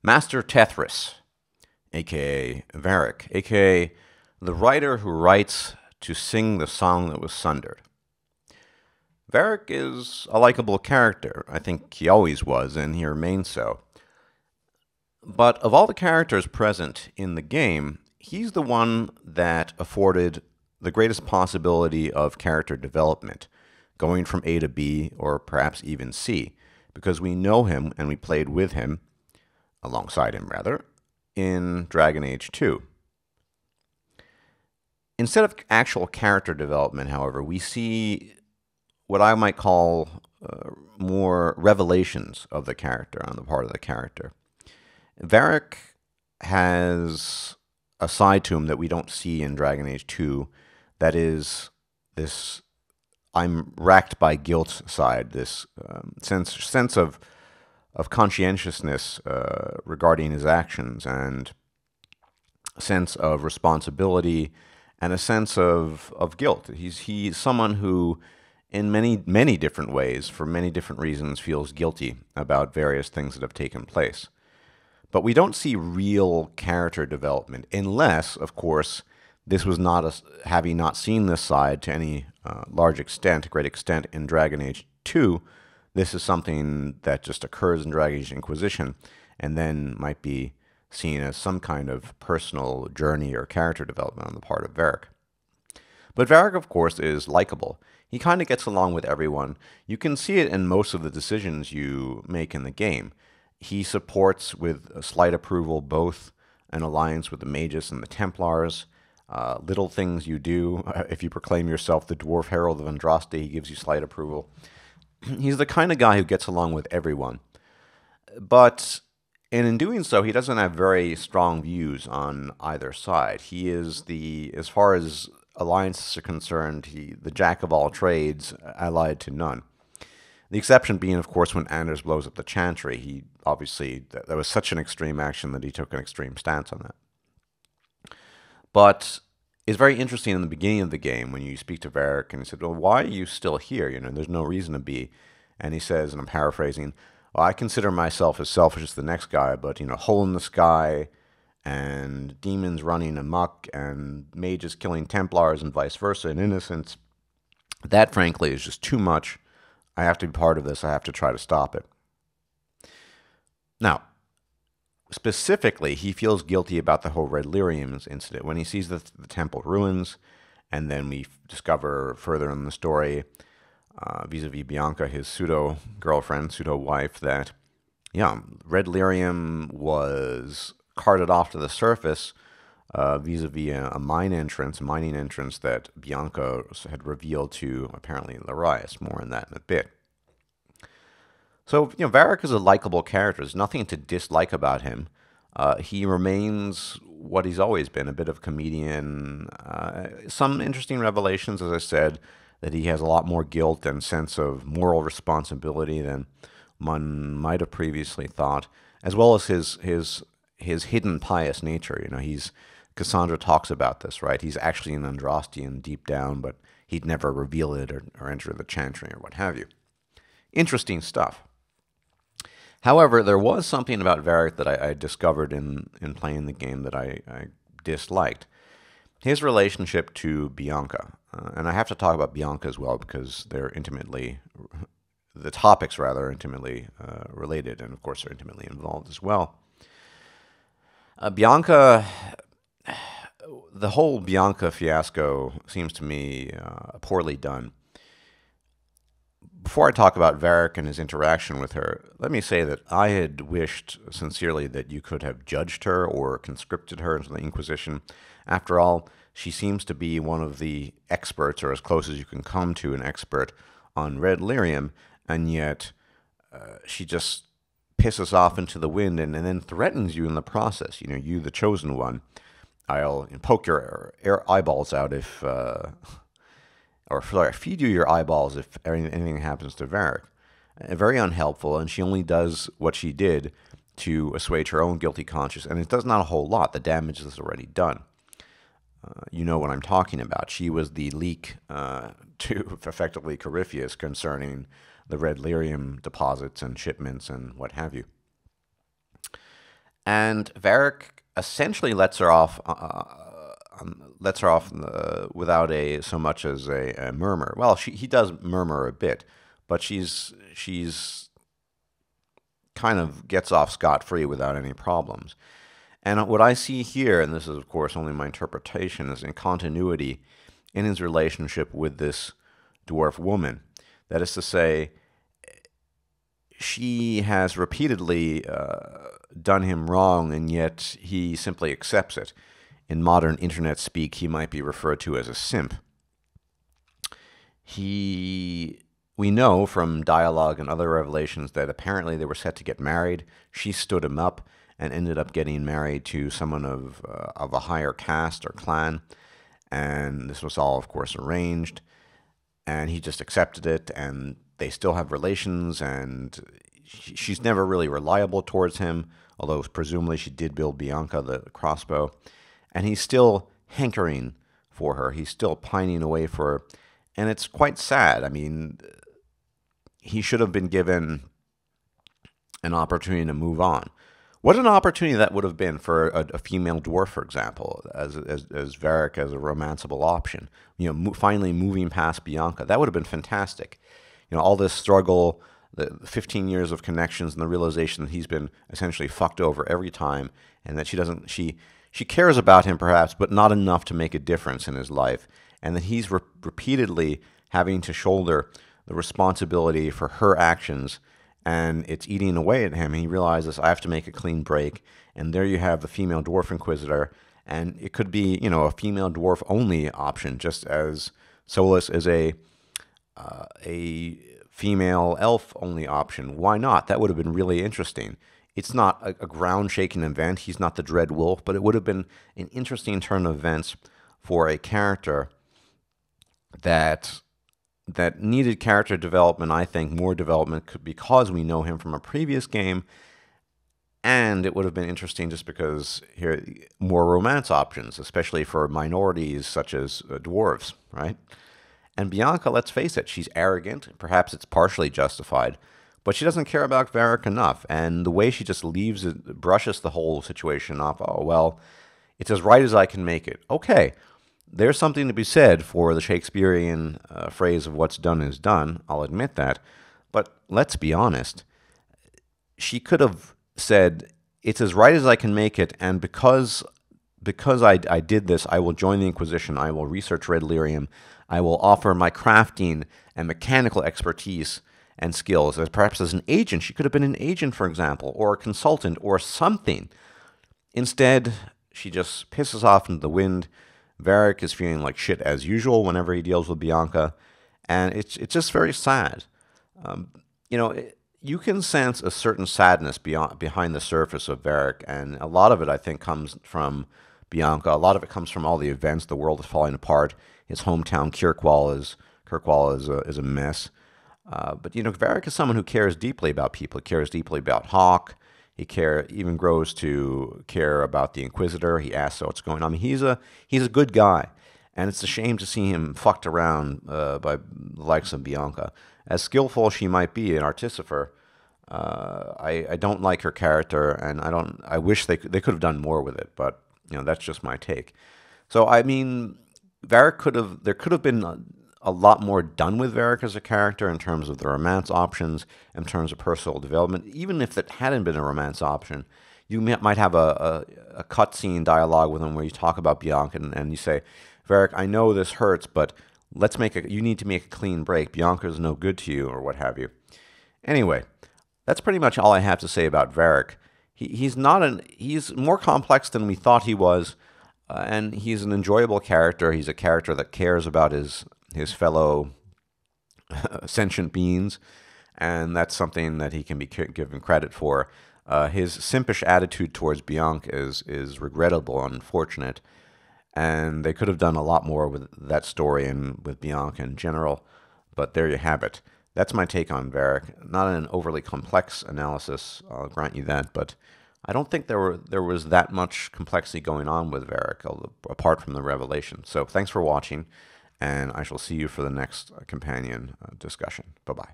Master Tethras, aka Varic, aka the writer who writes to sing the song that was sundered. Varic is a likable character. I think he always was, and he remains so. But of all the characters present in the game, he's the one that afforded the greatest possibility of character development, going from A to B, or perhaps even C, because we know him and we played with him, alongside him rather, in Dragon Age 2. Instead of actual character development, however, we see what I might call more revelations of the character on the part of the character. Varic has a side to him that we don't see in Dragon Age 2, that is this I'm racked by guilt side, this sense of conscientiousness regarding his actions, and a sense of responsibility, and a sense of guilt. He's someone who, in many different ways, for many different reasons, feels guilty about various things that have taken place. But we don't see real character development unless, of course, this was not having not seen this side to any great extent in Dragon Age 2. This is something that just occurs in Dragon Age Inquisition, and then might be seen as some kind of personal journey or character development on the part of Varic. But Varic, of course, is likable. He kind of gets along with everyone. You can see it in most of the decisions you make in the game. He supports with a slight approval both an alliance with the Magus and the Templars. Little things you do. If you proclaim yourself the Dwarf Herald of Andraste, he gives you slight approval. He's the kind of guy who gets along with everyone. But in doing so, he doesn't have very strong views on either side. He is as far as alliances are concerned, the jack of all trades, allied to none. The exception being, of course, when Anders blows up the Chantry. He obviously, that was such an extreme action that he took an extreme stance on that. But it's very interesting in the beginning of the game when you speak to Varic and he said, well, why are you still here? There's no reason to be. And he says, and I'm paraphrasing, well, I consider myself as selfish as the next guy, but, hole in the sky and demons running amok and mages killing Templars and vice versa and innocents, that, frankly, is just too much. I have to be part of this. I have to try to stop it. Now, specifically, he feels guilty about the whole Red Lyrium incident. When he sees the temple ruins, and then we discover further in the story, vis-a-vis Bianca, his pseudo-girlfriend, pseudo-wife, that, Red Lyrium was carted off to the surface vis-a-vis a mining entrance that Bianca had revealed to, apparently, Larius. More on that in a bit. So, Varic is a likable character. There's nothing to dislike about him. He remains what he's always been, a bit of a comedian. Some interesting revelations, as I said, that he has a lot more guilt and sense of moral responsibility than one might have previously thought, as well as his hidden pious nature. Cassandra talks about this, right? He's actually an Andrastian deep down, but he'd never reveal it or enter the Chantry or what have you. Interesting stuff. However, there was something about Varic that I discovered in playing the game that I disliked. His relationship to Bianca. And I have to talk about Bianca as well because the topics are intimately related, and of course are intimately involved as well. Bianca, the whole Bianca fiasco seems to me poorly done. Before I talk about Varic and his interaction with her, let me say that I had wished sincerely that you could have judged her or conscripted her into the Inquisition. After all, she seems to be one of the experts, or as close as you can come to an expert, on Red Lyrium, and yet she just pisses off into the wind and then threatens you in the process. You, the chosen one, I'll poke your eyeballs out if... or feed you your eyeballs if anything happens to Varic. Very unhelpful, and she only does what she did to assuage her own guilty conscience, and it does not a whole lot. The damage is already done. You know what I'm talking about. She was the leak to effectively Corypheus concerning the Red Lyrium deposits and shipments and what have you. And Varic essentially lets her off without so much as a murmur. Well, he does murmur a bit, but she's kind of gets off scot-free without any problems. And what I see here, and this is of course only my interpretation, is in continuity in his relationship with this dwarf woman. That is to say, she has repeatedly done him wrong, and yet he simply accepts it. In modern internet speak, he might be referred to as a simp. We know from dialogue and other revelations that apparently they were set to get married. She stood him up and ended up getting married to someone of a higher caste or clan. And this was all, of course, arranged. And he just accepted it, and they still have relations, and she's never really reliable towards him, although presumably she did build Bianca the crossbow. And he's still hankering for her. He's still pining away for her. And it's quite sad. I mean, he should have been given an opportunity to move on. What an opportunity that would have been for a female dwarf, for example, as Varic as a romanceable option. You know, finally moving past Bianca. That would have been fantastic. You know, all this struggle, the 15 years of connections, and the realization that he's been essentially fucked over every time, and that she cares about him perhaps, but not enough to make a difference in his life, and that he's repeatedly having to shoulder the responsibility for her actions, and it's eating away at him. And he realizes, I have to make a clean break. And there you have the female dwarf inquisitor, and it could be, you know, a female dwarf only option, just as Solus is a female elf only option. Why not? That would have been really interesting. It's not a ground-shaking event. He's not the Dread Wolf, but it would have been an interesting turn of events for a character that needed character development, I think, more development, because we know him from a previous game, and it would have been interesting just because here more romance options, especially for minorities such as dwarves, right? And Bianca, let's face it, she's arrogant. Perhaps it's partially justified, but she doesn't care about Varic enough, and the way she just brushes the whole situation off, oh, well, it's as right as I can make it. Okay. There's something to be said for the Shakespearean phrase of what's done is done. I'll admit that. But let's be honest. She could have said, it's as right as I can make it, and because I did this, I will join the Inquisition. I will research Red Lyrium. I will offer my crafting and mechanical expertise and skills. Perhaps as an agent. She could have been an agent, for example, or a consultant, or something. Instead, she just pisses off into the wind. Varic is feeling like shit as usual whenever he deals with Bianca, and it's just very sad. You know, you can sense a certain sadness behind the surface of Varic, and a lot of it, I think, comes from Bianca. A lot of it comes from all the events. The world is falling apart. His hometown, Kirkwall, is a mess. But you know, Varic is someone who cares deeply about people. He cares deeply about Hawk. He even grows to care about the Inquisitor. He asks what's going on. I mean, he's a good guy, and it's a shame to see him fucked around by the likes of Bianca. As skillful she might be an artificer, I don't like her character, and I wish they could have done more with it. But you know, that's just my take. So I mean, there could have been a lot more done with Varic as a character in terms of the romance options, in terms of personal development. Even if it hadn't been a romance option, you might have a cutscene dialogue with him where you talk about Bianca and you say, Varic, I know this hurts, but you need to make a clean break. Bianca's no good to you, or what have you. Anyway, that's pretty much all I have to say about Varic. He's more complex than we thought he was, and he's an enjoyable character. He's a character that cares about his fellow sentient beings, and that's something that he can be given credit for. His simpish attitude towards Bianca is regrettable and unfortunate, and they could have done a lot more with that story and with Bianca in general, but there you have it. That's my take on Varic. Not an overly complex analysis, I'll grant you that, but I don't think there was that much complexity going on with Varic, apart from the revelation. So thanks for watching, and I shall see you for the next companion discussion. Bye-bye.